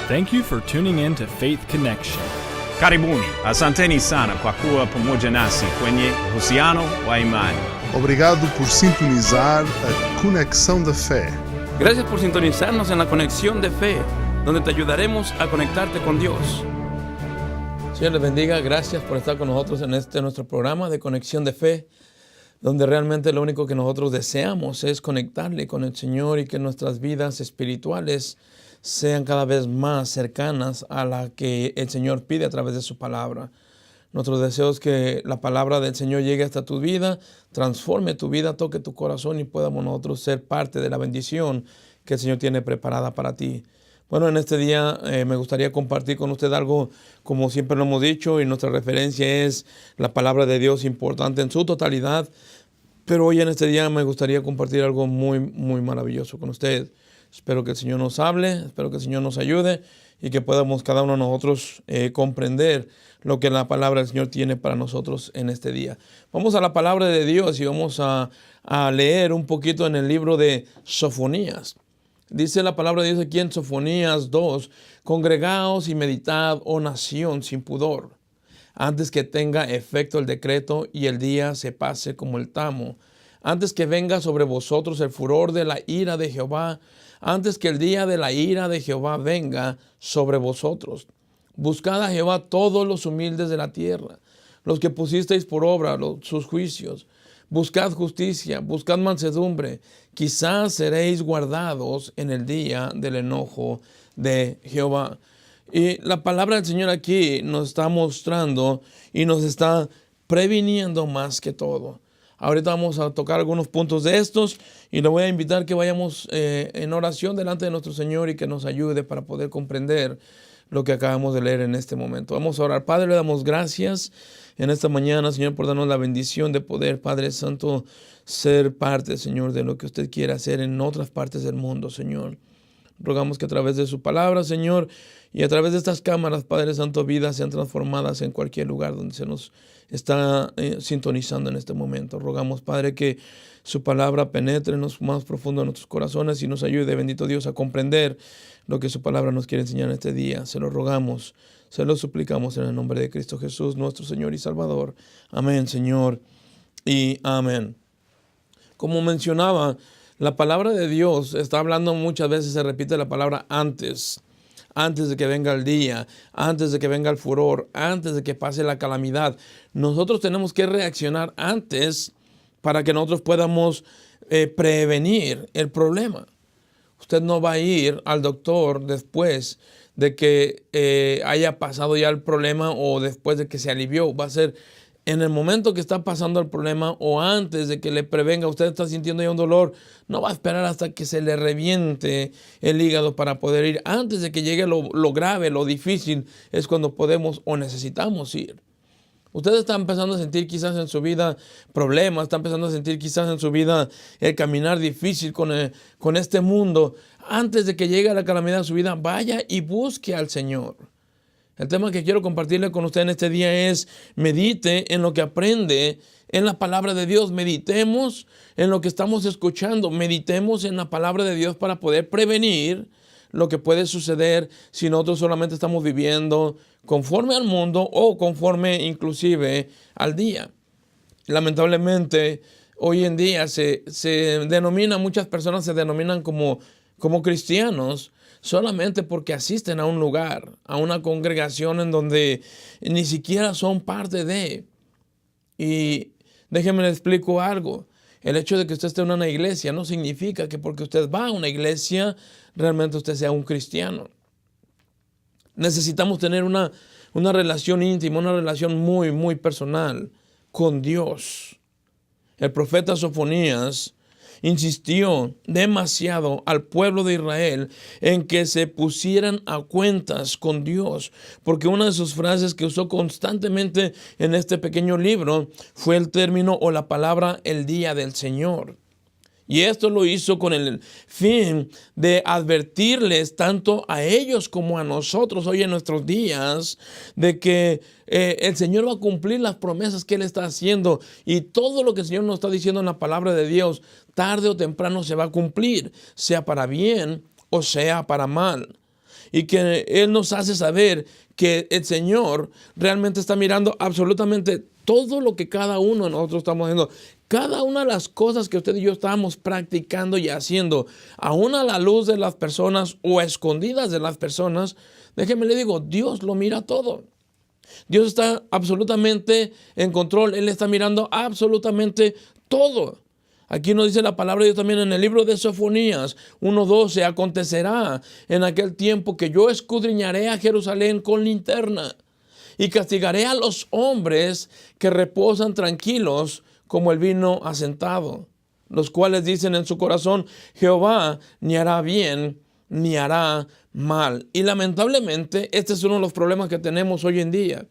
Thank you for tuning in to Faith Connection. Karibuni, asanteni sana kwa kuwa pamoja nasi kwenye uhusiano wa imani. Obrigado por sintonizar a Conexão da Fé. Gracias por sintonizarnos en la Conexión de Fe, donde te ayudaremos a conectarte con Dios. Señor les bendiga, gracias por estar con nosotros en nuestro programa de Conexión de Fe, donde realmente lo único que nosotros deseamos es conectarle con el Señor y que nuestras vidas espirituales sean cada vez más cercanas a la que el Señor pide a través de su palabra. Nuestro deseo es que la palabra del Señor llegue hasta tu vida, transforme tu vida, toque tu corazón y podamos nosotros ser parte de la bendición que el Señor tiene preparada para ti. Bueno, en este día me gustaría compartir con usted algo, como siempre lo hemos dicho, y nuestra referencia es la palabra de Dios importante en su totalidad. Pero hoy en este día me gustaría compartir algo muy, muy maravilloso con usted. Espero que el Señor nos hable, espero que el Señor nos ayude y que podamos cada uno de nosotros comprender lo que la palabra del Señor tiene para nosotros en este día. Vamos a la palabra de Dios y vamos a leer un poquito en el libro de Sofonías. Dice la palabra de Dios aquí en Sofonías 2, congregaos y meditad, oh nación sin pudor, antes que tenga efecto el decreto y el día se pase como el tamo, antes que venga sobre vosotros el furor de la ira de Jehová, antes que el día de la ira de Jehová venga sobre vosotros. Buscad a Jehová todos los humildes de la tierra, los que pusisteis por obra sus juicios. Buscad justicia, buscad mansedumbre, quizás seréis guardados en el día del enojo de Jehová. Y la palabra del Señor aquí nos está mostrando y nos está previniendo más que todo. Ahorita vamos a tocar algunos puntos de estos y le voy a invitar que vayamos en oración delante de nuestro Señor y que nos ayude para poder comprender lo que acabamos de leer en este momento. Vamos a orar. Padre, le damos gracias en esta mañana, Señor, por darnos la bendición de poder, Padre Santo, ser parte, Señor, de lo que usted quiere hacer en otras partes del mundo, Señor. Rogamos que a través de su palabra, Señor, y a través de estas cámaras, Padre Santo, vidas sean transformadas en cualquier lugar donde se nos está sintonizando en este momento. Rogamos, Padre, que su palabra penetre en lo más profundo de nuestros corazones y nos ayude, bendito Dios, a comprender lo que su palabra nos quiere enseñar en este día. Se lo rogamos, se lo suplicamos en el nombre de Cristo Jesús, nuestro Señor y Salvador. Amén, Señor, y amén. Como mencionaba, la palabra de Dios está hablando muchas veces, se repite la palabra antes de que venga el día, antes de que venga el furor, antes de que pase la calamidad. Nosotros tenemos que reaccionar antes para que nosotros podamos prevenir el problema. Usted no va a ir al doctor después de que haya pasado ya el problema o después de que se alivió. Va a ser en el momento que está pasando el problema o antes de que le prevenga. Usted está sintiendo ya un dolor, no va a esperar hasta que se le reviente el hígado para poder ir. Antes de que llegue lo grave, lo difícil, es cuando podemos o necesitamos ir. Usted está empezando a sentir quizás en su vida problemas, está empezando a sentir quizás en su vida el caminar difícil con este mundo. Antes de que llegue la calamidad a su vida, vaya y busque al Señor. El tema que quiero compartirle con usted en este día es: medite en lo que aprende en la palabra de Dios. Meditemos en lo que estamos escuchando. Meditemos en la palabra de Dios para poder prevenir lo que puede suceder si nosotros solamente estamos viviendo conforme al mundo o conforme inclusive al día. Lamentablemente, hoy en día muchas personas se denominan como cristianos, solamente porque asisten a un lugar, a una congregación en donde ni siquiera son parte de. Y déjenme le explico algo. El hecho de que usted esté en una iglesia no significa que porque usted va a una iglesia, realmente usted sea un cristiano. Necesitamos tener una relación íntima, una relación muy, muy personal con Dios. El profeta Sofonías insistió demasiado al pueblo de Israel en que se pusieran a cuentas con Dios, porque una de sus frases que usó constantemente en este pequeño libro fue el término o la palabra el día del Señor. Y esto lo hizo con el fin de advertirles tanto a ellos como a nosotros hoy en nuestros días de que el Señor va a cumplir las promesas que Él está haciendo, y todo lo que el Señor nos está diciendo en la palabra de Dios tarde o temprano se va a cumplir, sea para bien o sea para mal. y que Él nos hace saber que el Señor realmente está mirando absolutamente todo lo que cada uno de nosotros estamos haciendo. Cada una de las cosas que usted y yo estamos practicando y haciendo, aún a la luz de las personas o escondidas de las personas, déjeme le digo, Dios lo mira todo. Dios está absolutamente en control. Él está mirando absolutamente todo. Aquí nos dice la palabra de Dios también en el libro de Sofonías 1:12. Acontecerá en aquel tiempo que yo escudriñaré a Jerusalén con linterna y castigaré a los hombres que reposan tranquilos como el vino asentado, los cuales dicen en su corazón, Jehová ni hará bien ni hará mal. Y lamentablemente este es uno de los problemas que tenemos hoy en día.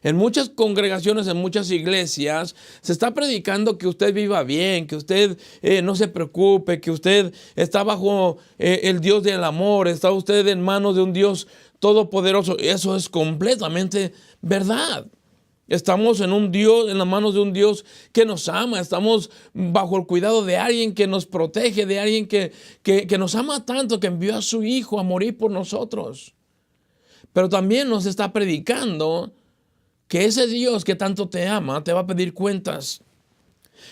En muchas congregaciones, en muchas iglesias, se está predicando que usted viva bien, que usted no se preocupe, que usted está bajo el Dios del amor, está usted en manos de un Dios todopoderoso. Eso es completamente verdad. Estamos en las manos de un Dios que nos ama. Estamos bajo el cuidado de alguien que nos protege, de alguien que nos ama tanto, que envió a su Hijo a morir por nosotros. Pero también nos está predicando que ese Dios que tanto te ama te va a pedir cuentas.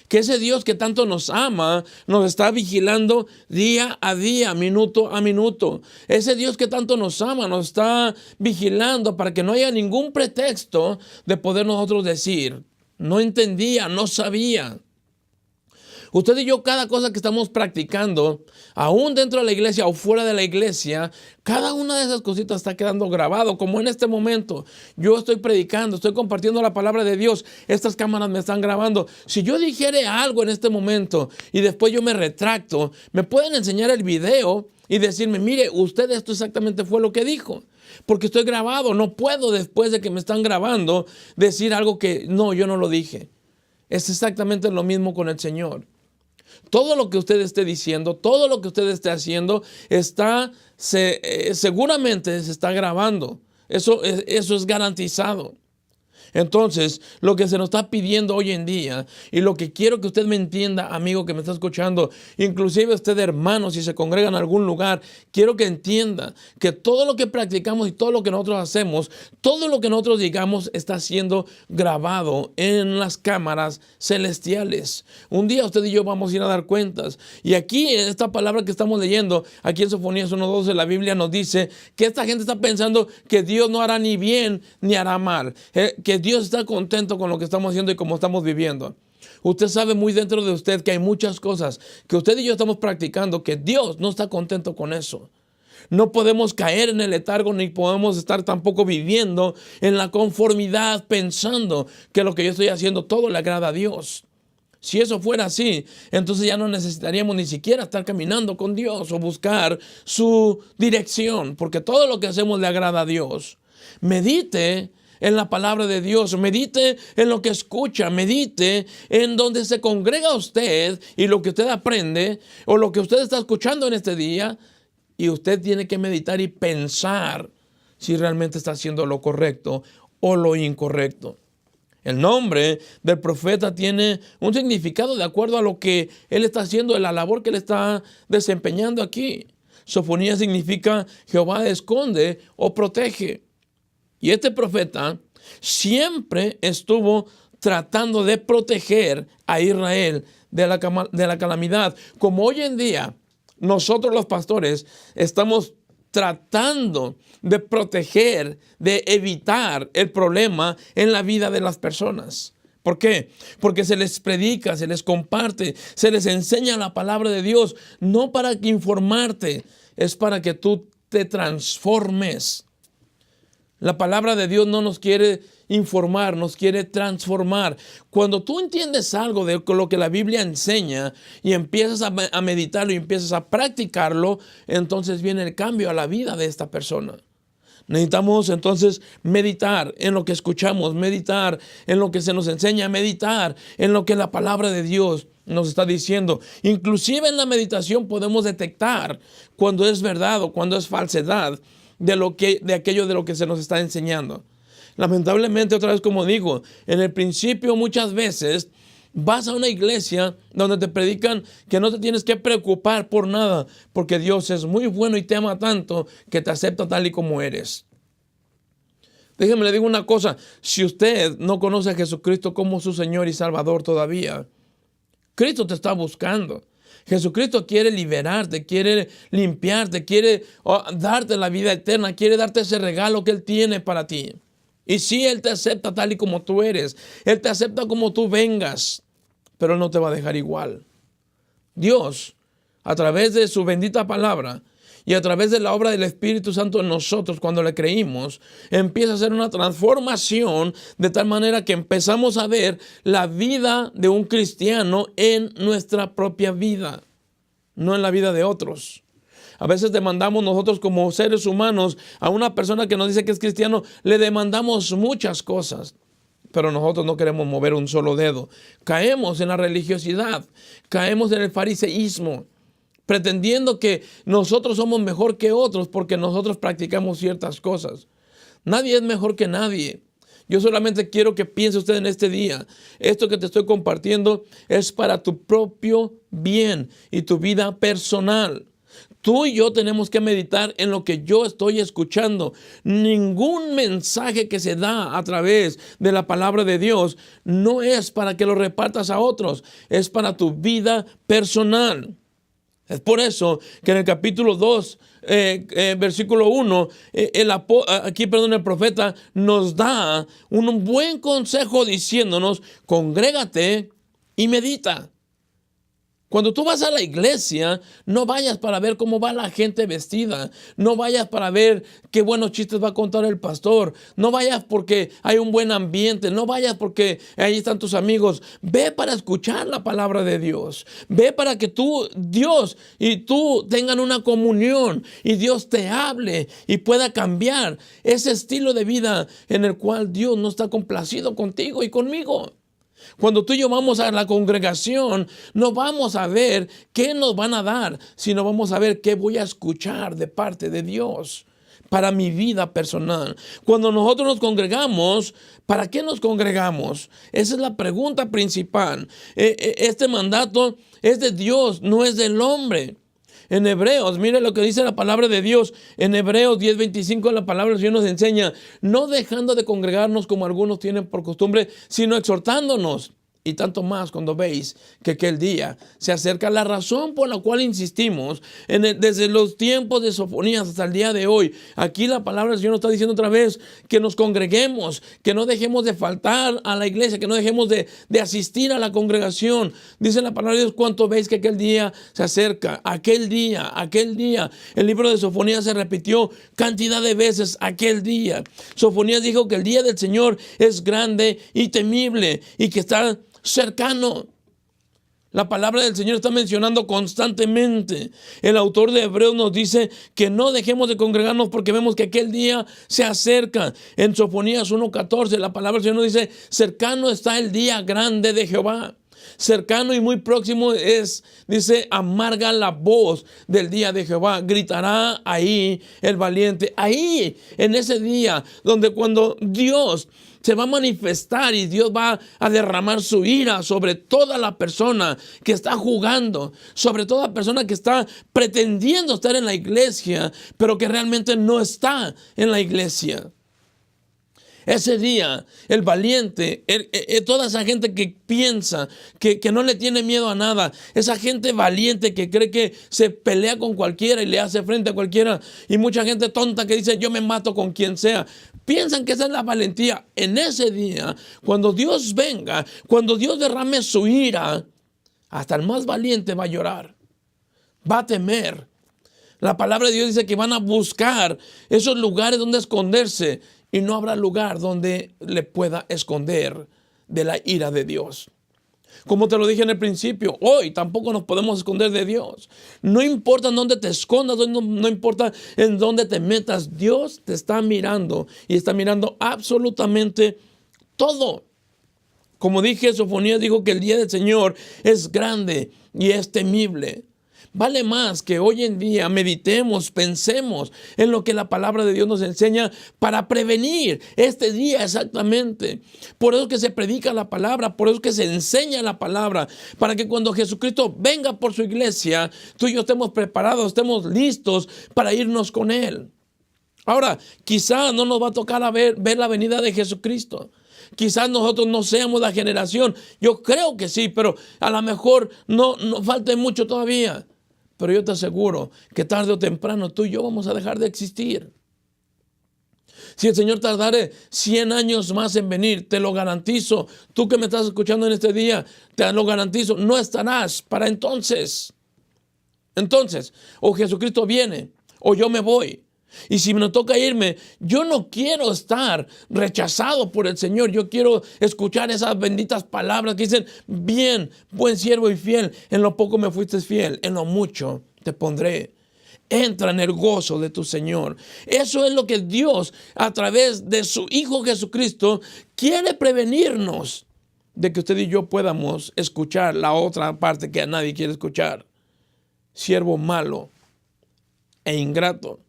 Que ese Dios que tanto nos ama nos está vigilando día a día, minuto a minuto. Ese Dios que tanto nos ama nos está vigilando para que no haya ningún pretexto de poder nosotros decir, no entendía, no sabía. Usted y yo, cada cosa que estamos practicando, aún dentro de la iglesia o fuera de la iglesia, cada una de esas cositas está quedando grabado, como en este momento. Yo estoy predicando, estoy compartiendo la palabra de Dios. Estas cámaras me están grabando. Si yo dijere algo en este momento y después yo me retracto, me pueden enseñar el video y decirme, mire, usted esto exactamente fue lo que dijo. Porque estoy grabado. No puedo, después de que me están grabando, decir algo que no, yo no lo dije. Es exactamente lo mismo con el Señor. Todo lo que usted esté diciendo, todo lo que usted esté haciendo, seguramente se está grabando. Eso es garantizado. Entonces, lo que se nos está pidiendo hoy en día, y lo que quiero que usted me entienda, amigo que me está escuchando, inclusive usted, hermano, si se congrega en algún lugar, quiero que entienda que todo lo que practicamos y todo lo que nosotros hacemos, todo lo que nosotros digamos está siendo grabado en las cámaras celestiales. Un día usted y yo vamos a ir a dar cuentas. Y aquí, en esta palabra que estamos leyendo, aquí en Sofonías 1:12, la Biblia nos dice que esta gente está pensando que Dios no hará ni bien ni hará mal, que Dios está contento con lo que estamos haciendo y cómo estamos viviendo. Usted sabe muy dentro de usted que hay muchas cosas que usted y yo estamos practicando que Dios no está contento con eso. No podemos caer en el letargo ni podemos estar tampoco viviendo en la conformidad pensando que lo que yo estoy haciendo todo le agrada a Dios. Si eso fuera así, entonces ya no necesitaríamos ni siquiera estar caminando con Dios o buscar su dirección, porque todo lo que hacemos le agrada a Dios. Medite en la palabra de Dios, medite en lo que escucha, medite en donde se congrega usted y lo que usted aprende o lo que usted está escuchando en este día, y usted tiene que meditar y pensar si realmente está haciendo lo correcto o lo incorrecto. El nombre del profeta tiene un significado de acuerdo a lo que él está haciendo, a la labor que él está desempeñando aquí. Sofonía significa Jehová esconde o protege. Y este profeta siempre estuvo tratando de proteger a Israel de la calamidad. Como hoy en día nosotros los pastores estamos tratando de proteger, de evitar el problema en la vida de las personas. ¿Por qué? Porque se les predica, se les comparte, se les enseña la palabra de Dios, no para informarte, es para que tú te transformes. La palabra de Dios no nos quiere informar, nos quiere transformar. Cuando tú entiendes algo de lo que la Biblia enseña y empiezas a meditarlo y empiezas a practicarlo, entonces viene el cambio a la vida de esta persona. Necesitamos entonces meditar en lo que escuchamos, meditar en lo que se nos enseña, meditar en lo que la palabra de Dios nos está diciendo. Inclusive en la meditación podemos detectar cuando es verdad o cuando es falsedad de aquello de lo que se nos está enseñando. Lamentablemente, otra vez como digo, en el principio muchas veces Vas a una iglesia donde te predican que no te tienes que preocupar por nada, porque Dios es muy bueno y te ama tanto que te acepta tal y como eres. Déjeme le digo una cosa, si usted no conoce a Jesucristo como su Señor y Salvador todavía, Cristo te está buscando. Jesucristo quiere liberarte, quiere limpiarte, quiere darte la vida eterna, quiere darte ese regalo que Él tiene para ti. Y sí, Él te acepta tal y como tú eres. Él te acepta como tú vengas, pero Él no te va a dejar igual. Dios, a través de su bendita palabra y a través de la obra del Espíritu Santo en nosotros, cuando le creímos, empieza a hacer una transformación de tal manera que empezamos a ver la vida de un cristiano en nuestra propia vida, no en la vida de otros. A veces demandamos nosotros como seres humanos a una persona que nos dice que es cristiano, le demandamos muchas cosas, pero nosotros no queremos mover un solo dedo. Caemos en la religiosidad, caemos en el fariseísmo, pretendiendo que nosotros somos mejor que otros porque nosotros practicamos ciertas cosas. Nadie es mejor que nadie. Yo solamente quiero que piense usted en este día. Esto que te estoy compartiendo es para tu propio bien y tu vida personal. Tú y yo tenemos que meditar en lo que yo estoy escuchando. Ningún mensaje que se da a través de la palabra de Dios no es para que lo repartas a otros, es para tu vida personal. Es por eso que en el capítulo 2, versículo 1, el profeta nos da un buen consejo diciéndonos, congrégate y medita. Cuando tú vas a la iglesia, no vayas para ver cómo va la gente vestida. No vayas para ver qué buenos chistes va a contar el pastor. No vayas porque hay un buen ambiente. No vayas porque ahí están tus amigos. Ve para escuchar la palabra de Dios. Ve para que Dios y tú tengan una comunión y Dios te hable y pueda cambiar ese estilo de vida en el cual Dios no está complacido contigo y conmigo. Cuando tú y yo vamos a la congregación, no vamos a ver qué nos van a dar, sino vamos a ver qué voy a escuchar de parte de Dios para mi vida personal. Cuando nosotros nos congregamos, ¿para qué nos congregamos? Esa es la pregunta principal. Este mandato es de Dios, no es del hombre. En Hebreos, mire lo que dice la palabra de Dios. En Hebreos 10:25 la palabra del Señor nos enseña, no dejando de congregarnos como algunos tienen por costumbre, sino exhortándonos. Y tanto más cuando veis que aquel día se acerca. La razón por la cual insistimos desde los tiempos de Sofonías hasta el día de hoy. Aquí la palabra del Señor nos está diciendo otra vez que nos congreguemos, que no dejemos de faltar a la iglesia, que no dejemos de asistir a la congregación. Dice la palabra de Dios, cuánto veis que aquel día se acerca. Aquel día. El libro de Sofonías se repitió cantidad de veces aquel día. Sofonías dijo que el día del Señor es grande y temible y que está cercano. La palabra del Señor está mencionando constantemente. El autor de Hebreos nos dice que no dejemos de congregarnos porque vemos que aquel día se acerca. En Sofonías 1:14 la palabra del Señor nos dice, cercano está el día grande de Jehová. Cercano y muy próximo es, dice, amarga la voz del día de Jehová. Gritará ahí el valiente. Ahí, en ese día, donde cuando Dios se va a manifestar y Dios va a derramar su ira sobre toda la persona que está jugando, sobre toda persona que está pretendiendo estar en la iglesia, pero que realmente no está en la iglesia. Ese día, el valiente, toda esa gente que piensa, que no le tiene miedo a nada, esa gente valiente que cree que se pelea con cualquiera y le hace frente a cualquiera, y mucha gente tonta que dice, yo me mato con quien sea, piensan que esa es la valentía. En ese día, cuando Dios venga, cuando Dios derrame su ira, hasta el más valiente va a llorar, va a temer. La palabra de Dios dice que van a buscar esos lugares donde esconderse, y no habrá lugar donde le pueda esconder de la ira de Dios. Como te lo dije en el principio, hoy tampoco nos podemos esconder de Dios. No importa en dónde te escondas, no importa en dónde te metas, Dios te está mirando y está mirando absolutamente todo. Como dije, Sofonías dijo que el día del Señor es grande y es temible. vale más que hoy en día meditemos, pensemos en lo que la palabra de Dios nos enseña para prevenir este día exactamente. Por eso es que se predica la palabra, por eso es que se enseña la palabra, para que cuando Jesucristo venga por su iglesia, tú y yo estemos preparados, estemos listos para irnos con Él. Ahora, quizás no nos va a tocar ver la venida de Jesucristo. Quizás nosotros no seamos la generación. Yo creo que sí, pero a lo mejor no falta mucho todavía. Pero yo te aseguro que tarde o temprano tú y yo vamos a dejar de existir. Si el Señor tardare 100 años más en venir, te lo garantizo. Tú que me estás escuchando en este día, te lo garantizo, no estarás para entonces. Entonces, o Jesucristo viene, o yo me voy. Y si me toca irme, yo no quiero estar rechazado por el Señor. Yo quiero escuchar esas benditas palabras que dicen: bien, buen siervo y fiel, en lo poco me fuiste fiel, en lo mucho te pondré. Entra en el gozo de tu Señor. Eso es lo que Dios, a través de su Hijo Jesucristo, quiere prevenirnos de que usted y yo podamos escuchar la otra parte que a nadie quiere escuchar. Siervo malo e ingrato.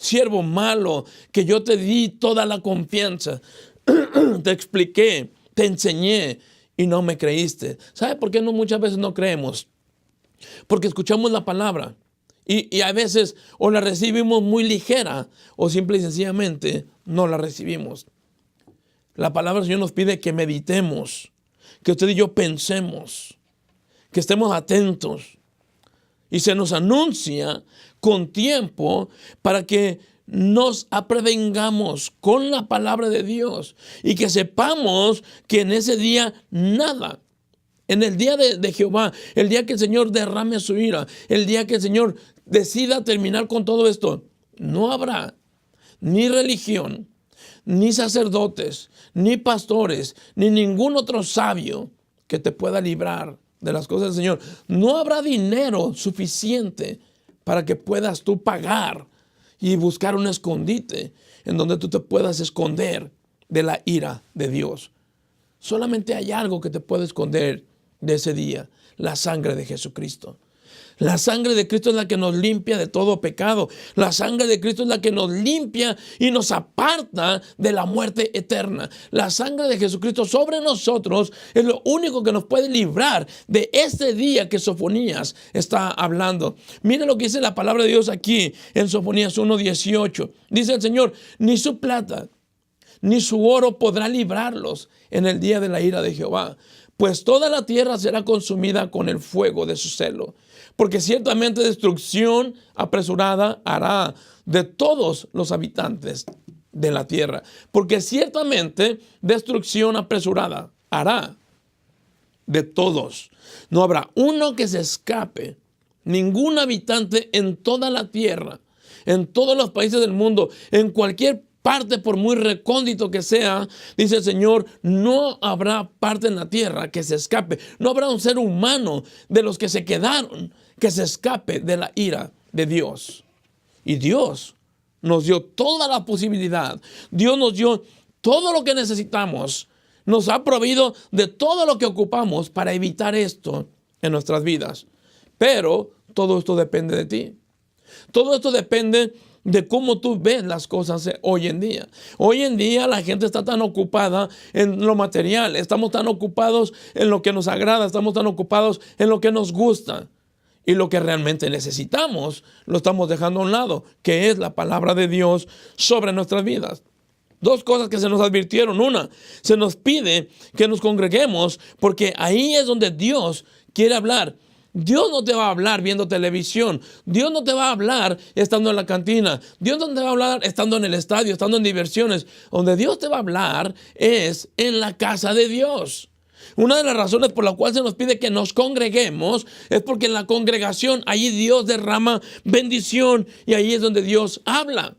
Siervo malo, que yo te di toda la confianza, te expliqué, te enseñé y no me creíste. ¿Sabe por qué muchas veces no creemos? Porque escuchamos la palabra y a veces o la recibimos muy ligera o simple y sencillamente no la recibimos. La palabra del Señor nos pide que meditemos, que usted y yo pensemos, que estemos atentos. Y se nos anuncia con tiempo para que nos aprevengamos con la palabra de Dios y que sepamos que en ese día nada, en el día de Jehová, el día que el Señor derrame su ira, el día que el Señor decida terminar con todo esto, no habrá ni religión, ni sacerdotes, ni pastores, ni ningún otro sabio que te pueda librar de las cosas del Señor. No habrá dinero suficiente para que puedas tú pagar y buscar un escondite en donde tú te puedas esconder de la ira de Dios. Solamente hay algo que te puede esconder de ese día: la sangre de Jesucristo. La sangre de Cristo es la que nos limpia de todo pecado. La sangre de Cristo es la que nos limpia y nos aparta de la muerte eterna. La sangre de Jesucristo sobre nosotros es lo único que nos puede librar de este día que Sofonías está hablando. Mire lo que dice la palabra de Dios aquí en Sofonías 1:18. Dice el Señor: ni su plata ni su oro podrá librarlos en el día de la ira de Jehová, pues toda la tierra será consumida con el fuego de su celo. Porque ciertamente destrucción apresurada hará de todos los habitantes de la tierra. Porque ciertamente destrucción apresurada hará de todos. No habrá uno que se escape, ningún habitante en toda la tierra, en todos los países del mundo, en cualquier parte, por muy recóndito que sea, dice el Señor, no habrá parte en la tierra que se escape. No habrá un ser humano de los que se quedaron que se escape de la ira de Dios. Y Dios nos dio toda la posibilidad. Dios nos dio todo lo que necesitamos. Nos ha proveído de todo lo que ocupamos para evitar esto en nuestras vidas. Pero todo esto depende de ti. Todo esto depende de cómo tú ves las cosas hoy en día. Hoy en día la gente está tan ocupada en lo material, estamos tan ocupados en lo que nos agrada, estamos tan ocupados en lo que nos gusta. Y lo que realmente necesitamos lo estamos dejando a un lado, que es la palabra de Dios sobre nuestras vidas. Dos cosas que se nos advirtieron. Una, se nos pide que nos congreguemos porque ahí es donde Dios quiere hablar. Dios no te va a hablar viendo televisión. Dios no te va a hablar estando en la cantina. Dios no te va a hablar estando en el estadio, estando en diversiones. Donde Dios te va a hablar es en la casa de Dios. Una de las razones por la cual se nos pide que nos congreguemos es porque en la congregación ahí Dios derrama bendición y ahí es donde Dios habla.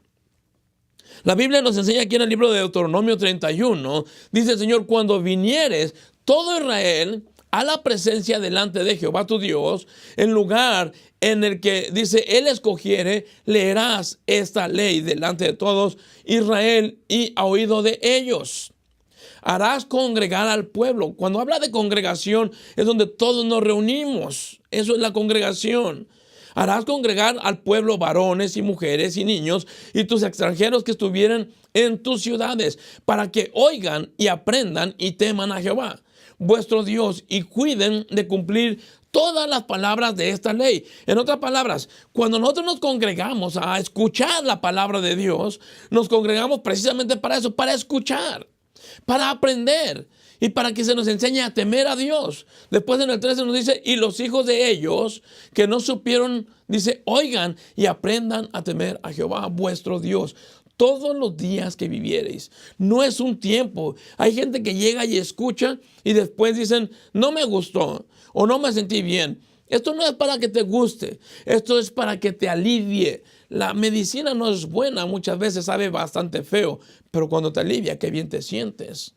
La Biblia nos enseña aquí en el libro de Deuteronomio 31, dice el Señor: cuando vinieres todo Israel a la presencia delante de Jehová tu Dios, en lugar en el que dice Él escogiere, leerás esta ley delante de todos Israel y a oído de ellos. Harás congregar al pueblo. Cuando habla de congregación es donde todos nos reunimos. Eso es la congregación. Harás congregar al pueblo varones y mujeres y niños y tus extranjeros que estuvieran en tus ciudades, para que oigan y aprendan y teman a Jehová, vuestro Dios, y cuiden de cumplir todas las palabras de esta ley. En otras palabras, cuando nosotros nos congregamos a escuchar la palabra de Dios, nos congregamos precisamente para eso, para escuchar, para aprender y para que se nos enseñe a temer a Dios. Después en el 13 nos dice, y los hijos de ellos que no supieron, dice, oigan y aprendan a temer a Jehová, vuestro Dios, todos los días que viviereis. No es un tiempo. Hay gente que llega y escucha y después dicen, no me gustó o no me sentí bien. Esto no es para que te guste, esto es para que te alivie. La medicina no es buena, muchas veces sabe bastante feo, pero cuando te alivia, qué bien te sientes.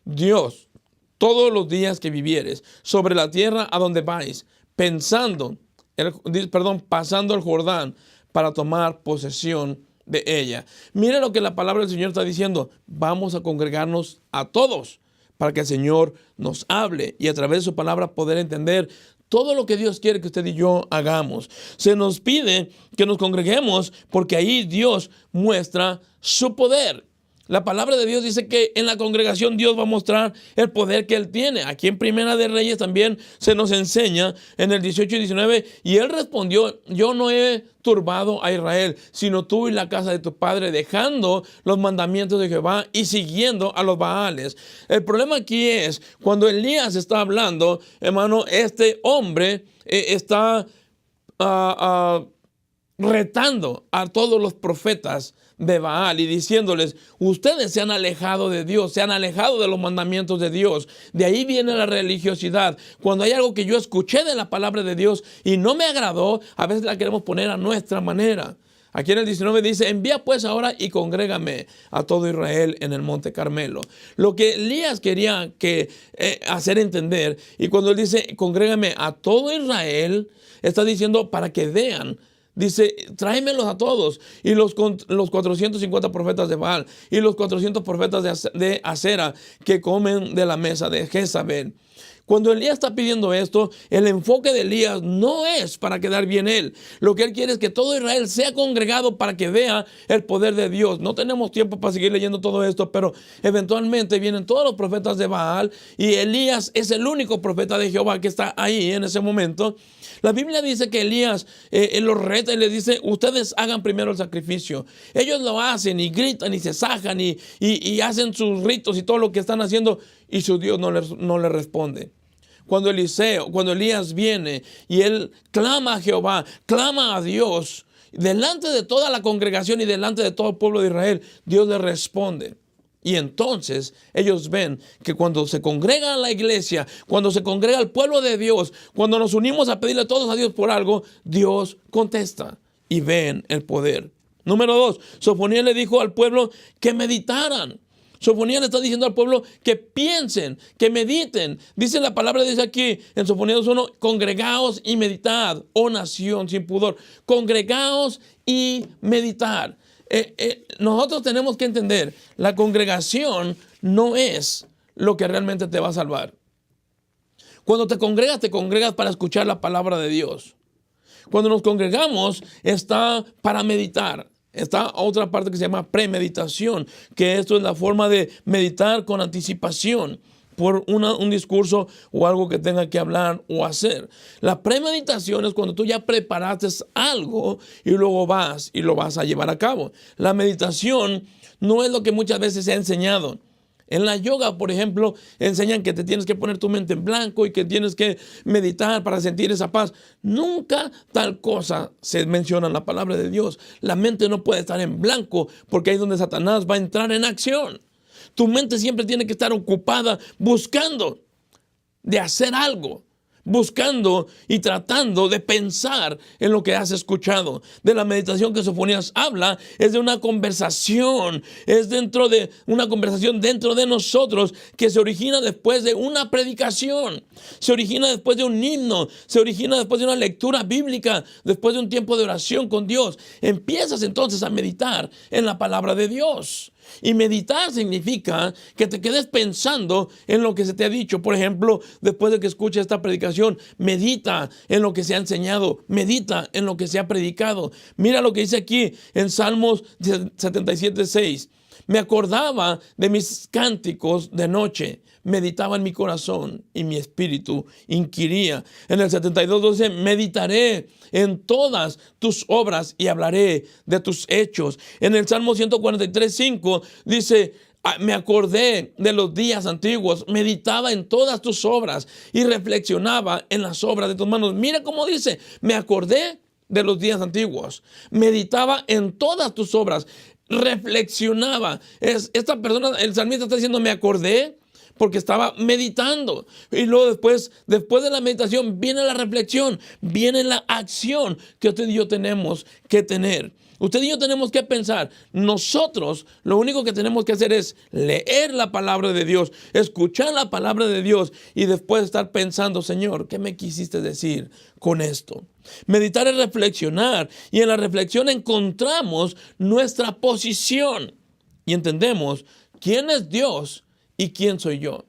Dios, todos los días que vivieres sobre la tierra a donde vais, pasando el Jordán para tomar posesión de ella. Mire lo que la palabra del Señor está diciendo. Vamos a congregarnos a todos para que el Señor nos hable y a través de su palabra poder entender todo lo que Dios quiere que usted y yo hagamos. Se nos pide que nos congreguemos porque ahí Dios muestra su poder. La palabra de Dios dice que en la congregación Dios va a mostrar el poder que Él tiene. Aquí en Primera de Reyes también se nos enseña en el 18 y 19. Y Él respondió, yo no he turbado a Israel, sino tú y la casa de tu padre, dejando los mandamientos de Jehová y siguiendo a los Baales. El problema aquí es, cuando Elías está hablando, hermano, este hombre está retando a todos los profetas de Baal y diciéndoles, ustedes se han alejado de Dios, se han alejado de los mandamientos de Dios. De ahí viene la religiosidad. Cuando hay algo que yo escuché de la palabra de Dios y no me agradó, a veces la queremos poner a nuestra manera. Aquí en el 19 dice, envía pues ahora y congrégame a todo Israel en el monte Carmelo. Lo que Elías quería hacer entender, y cuando él dice, congrégame a todo Israel, está diciendo para que vean. Dice, tráemelos a todos. Y los 450 profetas de Baal y los 400 profetas de Acera que comen de la mesa de Jezabel. Cuando Elías está pidiendo esto, el enfoque de Elías no es para quedar bien él. Lo que él quiere es que todo Israel sea congregado para que vea el poder de Dios. No tenemos tiempo para seguir leyendo todo esto, pero eventualmente vienen todos los profetas de Baal y Elías es el único profeta de Jehová que está ahí en ese momento. La Biblia dice que Elías los reta y les dice, ustedes hagan primero el sacrificio. Ellos lo hacen y gritan y se sajan y hacen sus ritos y todo lo que están haciendo y su Dios no le responde. Cuando Elías viene y él clama a Jehová, clama a Dios, delante de toda la congregación y delante de todo el pueblo de Israel, Dios le responde. Y entonces ellos ven que cuando se congrega la iglesia, cuando se congrega el pueblo de Dios, cuando nos unimos a pedirle a todos a Dios por algo, Dios contesta y ven el poder. Número 2, Sofonías le dijo al pueblo que meditaran. Sofonías le está diciendo al pueblo que piensen, que mediten. Dice la palabra, dice aquí en Sofonías 1, congregaos y meditad, oh nación sin pudor. Congregaos y meditad. Nosotros tenemos que entender, la congregación no es lo que realmente te va a salvar. Cuando te congregas para escuchar la palabra de Dios. Cuando nos congregamos está para meditar. Está otra parte que se llama premeditación, que esto es la forma de meditar con anticipación por un discurso o algo que tenga que hablar o hacer. La premeditación es cuando tú ya preparaste algo y luego vas y lo vas a llevar a cabo. La meditación no es lo que muchas veces se ha enseñado. En la yoga, por ejemplo, enseñan que te tienes que poner tu mente en blanco y que tienes que meditar para sentir esa paz. Nunca tal cosa se menciona en la palabra de Dios. La mente no puede estar en blanco porque ahí es donde Satanás va a entrar en acción. Tu mente siempre tiene que estar ocupada buscando de hacer algo, buscando y tratando de pensar en lo que has escuchado. De la meditación que Sofonías habla es de una conversación, es dentro de una conversación dentro de nosotros que se origina después de una predicación, se origina después de un himno, se origina después de una lectura bíblica, después de un tiempo de oración con Dios. Empiezas entonces a meditar en la palabra de Dios. Y meditar significa que te quedes pensando en lo que se te ha dicho. Por ejemplo, después de que escuches esta predicación, medita en lo que se ha enseñado, medita en lo que se ha predicado. Mira lo que dice aquí en Salmos 77:6. Me acordaba de mis cánticos de noche, meditaba en mi corazón y mi espíritu inquiría. En el 72:12, meditaré en todas tus obras y hablaré de tus hechos. En el Salmo 143:5 dice, me acordé de los días antiguos, meditaba en todas tus obras y reflexionaba en las obras de tus manos. Mira cómo dice, me acordé de los días antiguos, meditaba en todas tus obras, reflexionaba. Esta persona, el salmista está diciendo, me acordé porque estaba meditando. Y luego después de la meditación viene la reflexión, viene la acción que usted y yo tenemos que tener. Usted y yo tenemos que pensar. Nosotros lo único que tenemos que hacer es leer la palabra de Dios, escuchar la palabra de Dios y después estar pensando, Señor, ¿qué me quisiste decir con esto? Meditar es reflexionar, y en la reflexión encontramos nuestra posición y entendemos quién es Dios y quién soy yo.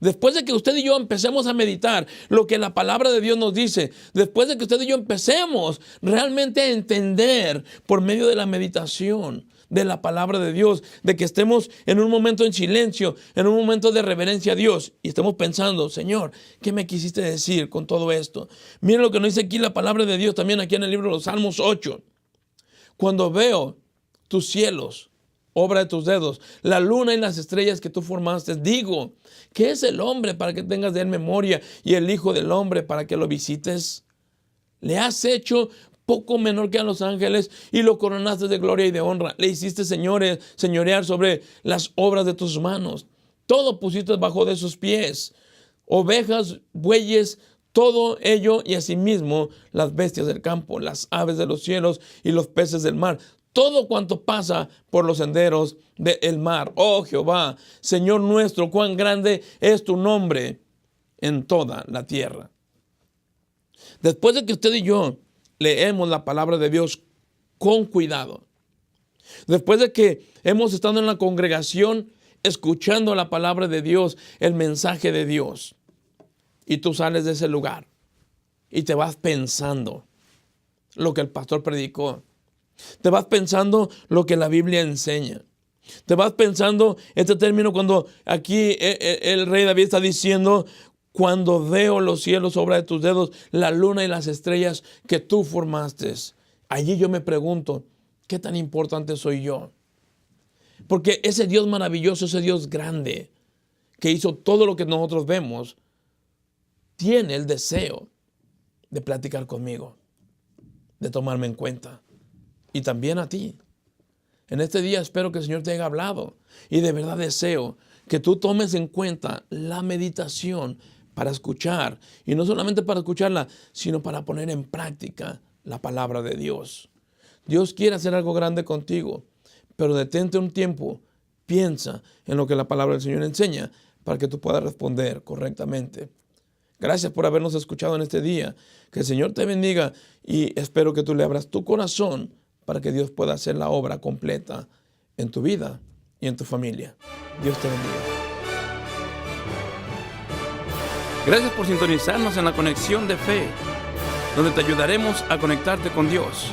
Después de que usted y yo empecemos a meditar lo que la palabra de Dios nos dice, después de que usted y yo empecemos realmente a entender por medio de la meditación de la palabra de Dios, de que estemos en un momento en silencio, en un momento de reverencia a Dios y estemos pensando, Señor, ¿qué me quisiste decir con todo esto? Miren lo que nos dice aquí la palabra de Dios también aquí en el libro de los Salmos 8. Cuando veo tus cielos, obra de tus dedos, la luna y las estrellas que tú formaste, digo, ¿qué es el hombre para que tengas de él memoria y el hijo del hombre para que lo visites? Le has hecho poco menor que a los ángeles y lo coronaste de gloria y de honra. Le hiciste señorear sobre las obras de tus manos. Todo pusiste bajo de sus pies. Ovejas, bueyes, todo ello, y asimismo las bestias del campo, las aves de los cielos y los peces del mar. Todo cuanto pasa por los senderos del mar. Oh Jehová, Señor nuestro, cuán grande es tu nombre en toda la tierra. Después de que usted y yo leemos la palabra de Dios con cuidado, después de que hemos estado en la congregación escuchando la palabra de Dios, el mensaje de Dios, y tú sales de ese lugar y te vas pensando lo que el pastor predicó, te vas pensando lo que la Biblia enseña, te vas pensando este término cuando aquí el rey David está diciendo, cuando veo los cielos, obra de tus dedos, la luna y las estrellas que tú formaste. Allí yo me pregunto, ¿qué tan importante soy yo? Porque ese Dios maravilloso, ese Dios grande, que hizo todo lo que nosotros vemos, tiene el deseo de platicar conmigo, de tomarme en cuenta. Y también a ti. En este día espero que el Señor te haya hablado. Y de verdad deseo que tú tomes en cuenta la meditación para escuchar. Y no solamente para escucharla, sino para poner en práctica la palabra de Dios. Dios quiere hacer algo grande contigo. Pero detente un tiempo. Piensa en lo que la palabra del Señor enseña para que tú puedas responder correctamente. Gracias por habernos escuchado en este día. Que el Señor te bendiga y espero que tú le abras tu corazón para que Dios pueda hacer la obra completa en tu vida y en tu familia. Dios te bendiga. Gracias por sintonizarnos en la Conexión de Fe, donde te ayudaremos a conectarte con Dios.